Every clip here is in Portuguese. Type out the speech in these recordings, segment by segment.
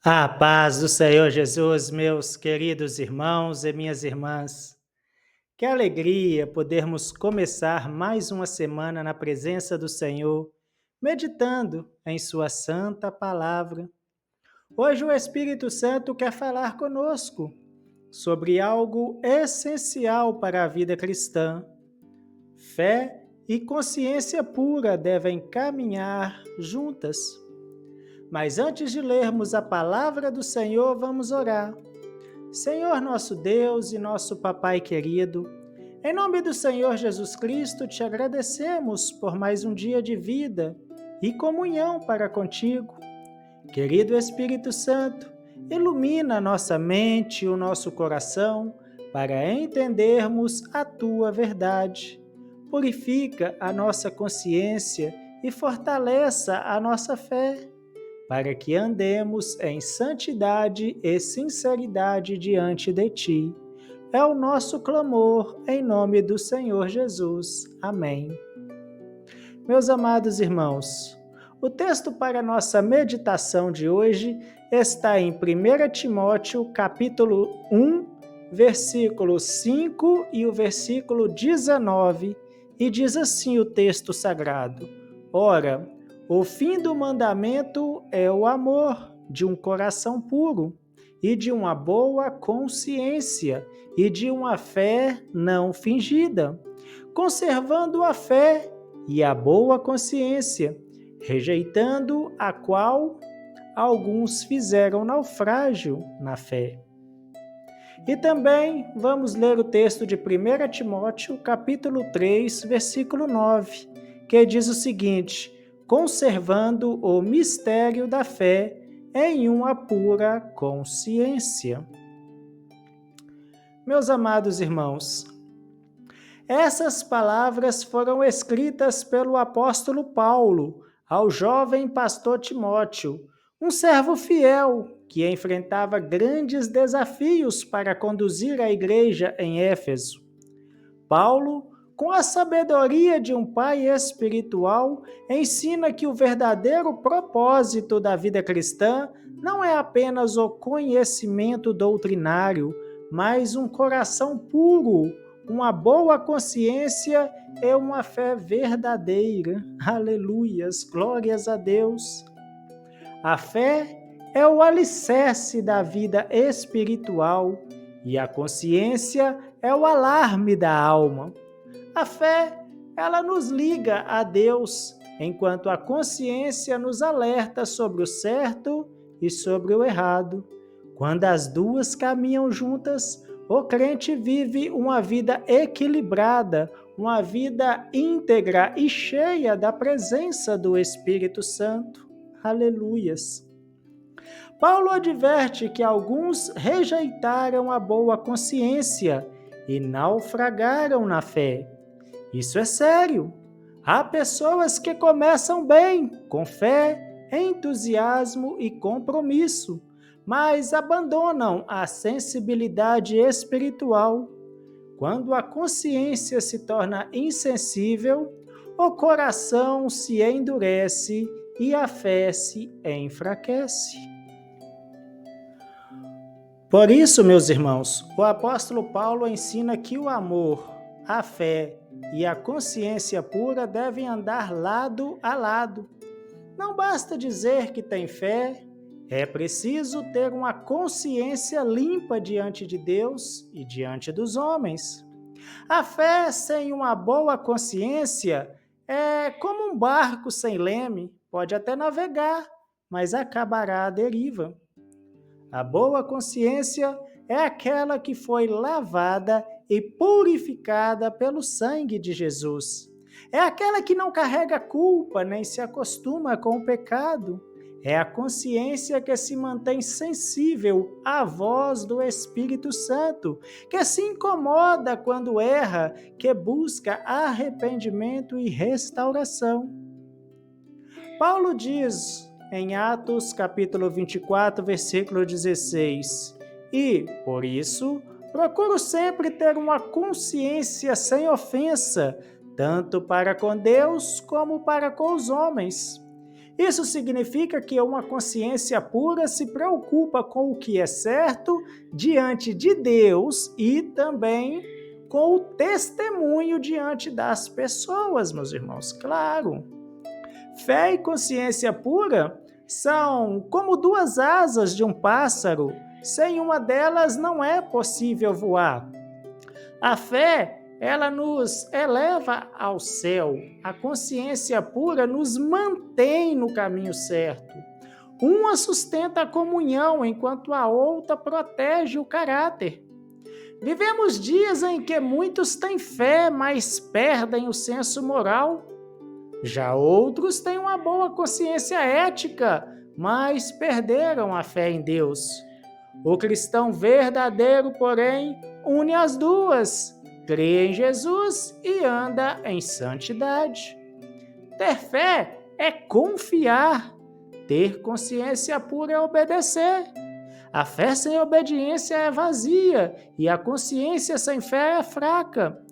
A paz do Senhor Jesus, meus queridos irmãos e minhas irmãs. Que alegria podermos começar mais uma semana na presença do Senhor, meditando em Sua santa palavra. Hoje o Espírito Santo quer falar conosco sobre algo essencial para a vida cristã. Fé e consciência pura devem caminhar juntas. Mas antes de lermos a palavra do Senhor, vamos orar. Senhor nosso Deus e nosso Papai querido, em nome do Senhor Jesus Cristo, te agradecemos por mais um dia de vida e comunhão para contigo. Querido Espírito Santo, ilumina a nossa mente e o nosso coração para entendermos a tua verdade. Purifica a nossa consciência e fortaleça a nossa fé, para que andemos em santidade e sinceridade diante de Ti. É o nosso clamor em nome do Senhor Jesus. Amém. Meus amados irmãos, o texto para nossa meditação de hoje está em 1 Timóteo, capítulo 1, versículo 5 e o versículo 19, e diz assim o texto sagrado: Ora, o fim do mandamento é o amor de um coração puro e de uma boa consciência e de uma fé não fingida, conservando a fé e a boa consciência, rejeitando a qual alguns fizeram naufrágio na fé. E também vamos ler o texto de 1 Timóteo, capítulo 3, versículo 9, que diz o seguinte: conservando o mistério da fé em uma pura consciência. Meus amados irmãos, essas palavras foram escritas pelo apóstolo Paulo ao jovem pastor Timóteo, um servo fiel que enfrentava grandes desafios para conduzir a igreja em Éfeso. Paulo, com a sabedoria de um pai espiritual, ensina que o verdadeiro propósito da vida cristã não é apenas o conhecimento doutrinário, mas um coração puro, uma boa consciência e uma fé verdadeira. Aleluias, glórias a Deus. A fé é o alicerce da vida espiritual e a consciência é o alarme da alma. A fé, ela nos liga a Deus, enquanto a consciência nos alerta sobre o certo e sobre o errado. Quando as duas caminham juntas, o crente vive uma vida equilibrada, uma vida íntegra e cheia da presença do Espírito Santo. Aleluias! Paulo adverte que alguns rejeitaram a boa consciência e naufragaram na fé. Isso é sério. Há pessoas que começam bem, com fé, entusiasmo e compromisso, mas abandonam a sensibilidade espiritual. Quando a consciência se torna insensível, o coração se endurece e a fé se enfraquece. Por isso, meus irmãos, o apóstolo Paulo ensina que o amor, a fé e a consciência pura devem andar lado a lado. Não basta dizer que tem fé, é preciso ter uma consciência limpa diante de Deus e diante dos homens. A fé sem uma boa consciência é como um barco sem leme, pode até navegar, mas acabará à deriva. A boa consciência é aquela que foi lavada e purificada pelo sangue de Jesus. É aquela que não carrega culpa nem se acostuma com o pecado. É a consciência que se mantém sensível à voz do Espírito Santo, que se incomoda quando erra, que busca arrependimento e restauração. Paulo diz em Atos capítulo 24, versículo 16, e, por isso, procuro sempre ter uma consciência sem ofensa, tanto para com Deus como para com os homens. Isso significa que uma consciência pura se preocupa com o que é certo diante de Deus e também com o testemunho diante das pessoas, meus irmãos. Claro, fé e consciência pura são como duas asas de um pássaro. Sem uma delas não é possível voar. A fé, ela nos eleva ao céu. A consciência pura nos mantém no caminho certo. Uma sustenta a comunhão, enquanto a outra protege o caráter. Vivemos dias em que muitos têm fé, mas perdem o senso moral. Já outros têm uma boa consciência ética, mas perderam a fé em Deus. O cristão verdadeiro, porém, une as duas, crê em Jesus e anda em santidade. Ter fé é confiar, ter consciência pura é obedecer. A fé sem obediência é vazia e a consciência sem fé é fraca.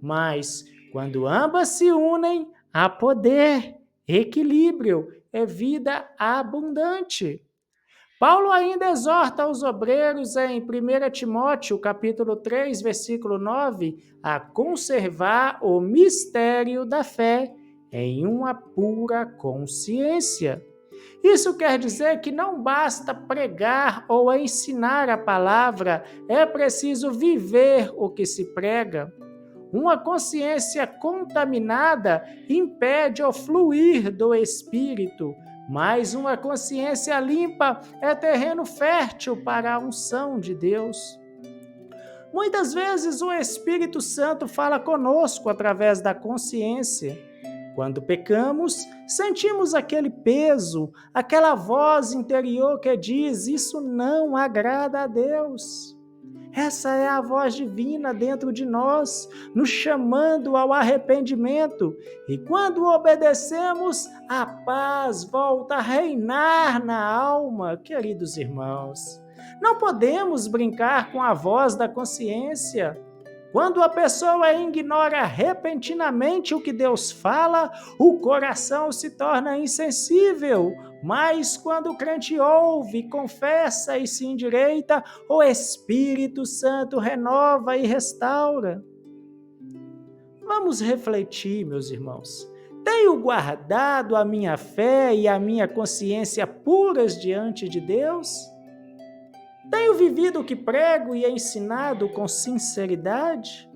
Mas, quando ambas se unem, há poder, equilíbrio e vida abundante. Paulo ainda exorta os obreiros em 1 Timóteo, capítulo 3, versículo 9, a conservar o mistério da fé em uma pura consciência. Isso quer dizer que não basta pregar ou ensinar a palavra, é preciso viver o que se prega. Uma consciência contaminada impede o fluir do Espírito, mas uma consciência limpa é terreno fértil para a unção de Deus. Muitas vezes o Espírito Santo fala conosco através da consciência. Quando pecamos, sentimos aquele peso, aquela voz interior que diz: isso não agrada a Deus. Essa é a voz divina dentro de nós, nos chamando ao arrependimento. E quando obedecemos, a paz volta a reinar na alma, queridos irmãos. Não podemos brincar com a voz da consciência. Quando a pessoa ignora repentinamente o que Deus fala, o coração se torna insensível. Mas quando o crente ouve, confessa e se endireita, o Espírito Santo renova e restaura. Vamos refletir, meus irmãos. Tenho guardado a minha fé e a minha consciência puras diante de Deus? Tenho vivido o que prego e ensinado com sinceridade?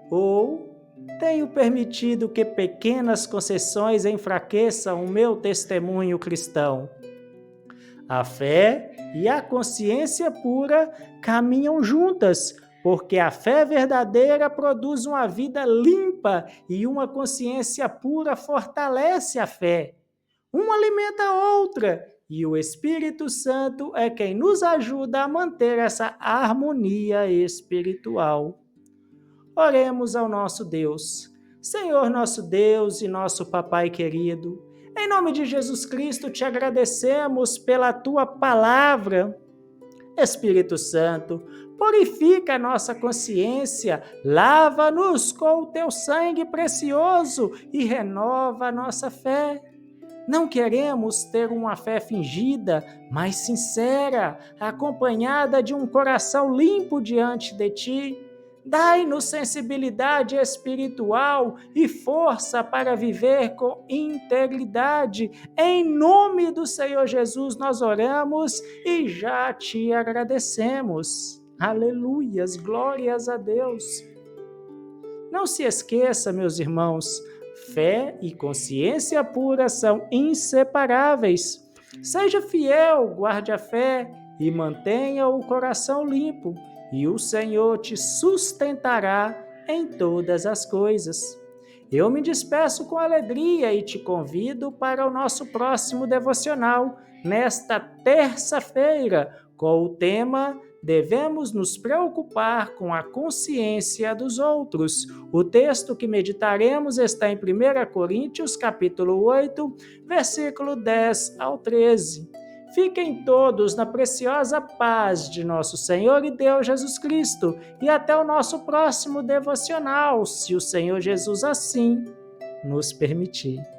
Ou tenho permitido que pequenas concessões enfraqueçam o meu testemunho cristão? A fé e a consciência pura caminham juntas, porque a fé verdadeira produz uma vida limpa e uma consciência pura fortalece a fé. Uma alimenta a outra. E o Espírito Santo é quem nos ajuda a manter essa harmonia espiritual. Oremos ao nosso Deus. Senhor nosso Deus e nosso Papai querido, em nome de Jesus Cristo te agradecemos pela tua palavra. Espírito Santo, purifica a nossa consciência, lava-nos com o teu sangue precioso e renova a nossa fé. Não queremos ter uma fé fingida, mas sincera, acompanhada de um coração limpo diante de ti. Dai-nos sensibilidade espiritual e força para viver com integridade. Em nome do Senhor Jesus nós oramos e já te agradecemos. Aleluias, glórias a Deus. Não se esqueça, meus irmãos, fé e consciência pura são inseparáveis. Seja fiel, guarde a fé e mantenha o coração limpo, e o Senhor te sustentará em todas as coisas. Eu me despeço com alegria e te convido para o nosso próximo devocional, nesta terça-feira, com o tema Devemos nos preocupar com a consciência dos outros. O texto que meditaremos está em 1 Coríntios, capítulo 8, versículo 10 ao 13. Fiquem todos na preciosa paz de nosso Senhor e Deus Jesus Cristo e até o nosso próximo devocional, se o Senhor Jesus assim nos permitir.